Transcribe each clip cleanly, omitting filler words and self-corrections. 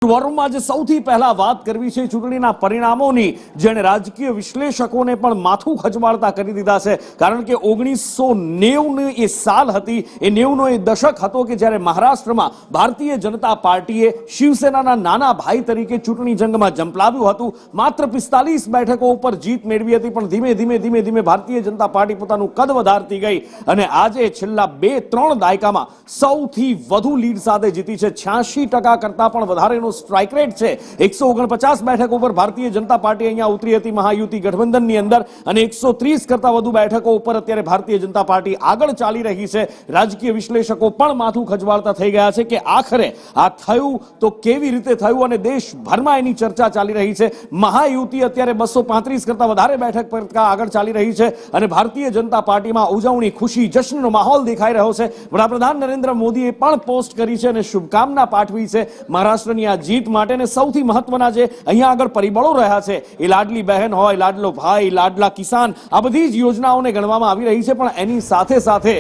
વોરમાં જે સૌથી પહેલા વાત કરવી છે ચૂંટણીના પરિણામોની, જેણે રાજકીય વિશ્લેષકોને પણ માથું ખંજવાળતા કરી દીધા છે. કારણ કે 1990 એ સાલ હતી, એ 90નો એ દશક હતો કે જ્યારે મહારાષ્ટ્રમાં ભારતીય જનતા પાર્ટીએ શિવસેનાના નાના ભાઈ તરીકે ચૂંટણી જંગમાં ઝંપલાવ્યું હતું. માત્ર 45 બેઠકો ઉપર જીત મેળવી હતી, પણ ધીમે ધીમે ભારતીય જનતા પાર્ટી પોતાનું કદ વધારતી ગઈ અને આજે છેલ્લા 2-3 દાયકામાં સૌથી વધુ લીડ સાથે જીતી છે. 86% કરતા પણ વધારેનો સ્ટ્રાઇક રેટ છે. 149 બેઠકો ઉપર ભારતીય જનતા પાર્ટી અહીંયા ઉતરી હતી મહાયુતિ ગઠબંધનની અંદર અને 130 કરતા વધુ બેઠકો ઉપર અત્યારે ભારતીય જનતા પાર્ટી આગળ ચાલી રહી છે. રાજકીય વિશ્લેષકો પણ માથું ખંજવાળતા થઈ ગયા છે કે આખરે આ થયું તો કેવી રીતે થયું અને દેશભરમાં એની ચર્ચા ચાલી રહી છે. મહાયુતિ અત્યારે 235 કરતા વધારે બેઠક પર આગળ ચાલી રહી છે અને ભારતીય જનતા પાર્ટીમાં ઉજવણી, ખુશી, જશ્નનો માહોલ દેખાઈ રહ્યો છે. વડાપ્રધાન નરેન્દ્ર મોદીએ પણ પોસ્ટ કરી છે અને શુભકામના પાઠવી છે મહારાષ્ટ્રની આ જીત માટે. અને સૌથી મહત્વના જે અહીંયા આગળ પરિબળો રહ્યા છે એ લાડલી બહેન હોય, લાડલો ભાઈ, લાડલા કિસાન, આ બધી જ યોજનાઓને ગણવામાં આવી રહી છે. પણ એની સાથે સાથે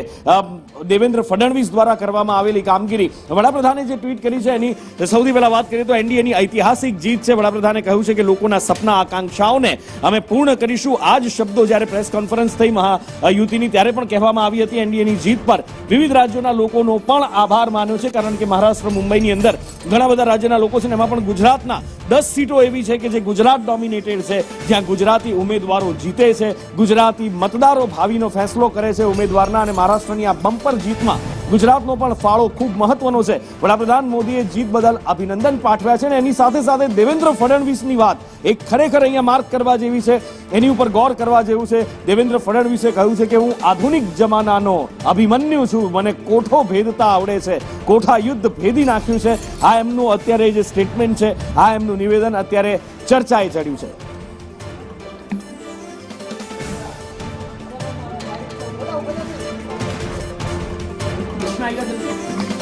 દેવેન્દ્ર ફડણવીસ દ્વારા કરવામાં આવેલી કામગીરી, વડાપ્રધાને જે ટ્વીટ કરી છે એની સૌથી પહેલા વાત કરીએ તો એનડીએની ઐતિહાસિક જીત છે. વડાપ્રધાને કહ્યું છે કે લોકોના સપના, આકાંક્ષાઓને અમે પૂર્ણ કરીશું. આ જ શબ્દો જ્યારે પ્રેસ કોન્ફરન્સ થઈ મહાયુતિની ત્યારે પણ કહેવામાં આવી હતી. એનડીએની જીત પર વિવિધ રાજ્યોના લોકોનો પણ આભાર માન્યો છે. કારણ કે મહારાષ્ટ્ર, મુંબઈની અંદર ઘણા બધા રાજ્યના લોકો છે ને એમાં પણ ગુજરાતના 10 સીટો એવી છે કે જે ગુજરાત ડોમિનેટેડ છે, જ્યાં ગુજરાતી ઉમેદવારો જીતે છે, ગુજરાતી મતદારો ભાવિનો ફેસલો કરે છે ઉમેદવારના. અને મહારાષ્ટ્રની આ બમ્પર જીતમાં ગુજરાતનો પણ ફાળો ખૂબ મહત્વનો છે. વડાપ્રધાન મોદીએ જીત બદલ અભિનંદન પાઠવ્યા છે અને એની સાથે સાથે દેવેન્દ્ર ફડણવીસની વાત એક ખરેખર અહીંયા માર્ક કરવા જેવી છે, એની ઉપર ગૌર કરવા જેવું છે. દેવેન્દ્ર ફડણવીસે કહ્યું છે કે હું આધુનિક જમાનાનો અભિમન્યુ છું, મને કોઠો ભેદતા આવડે છે, કોઠા યુદ્ધ ભેદી નાખ્યું છે. આ એમનું અત્યારે જે સ્ટેટમેન્ટ છે, આ એમનું નિવેદન અત્યારે ચર્ચાએ ચડ્યું છે. I got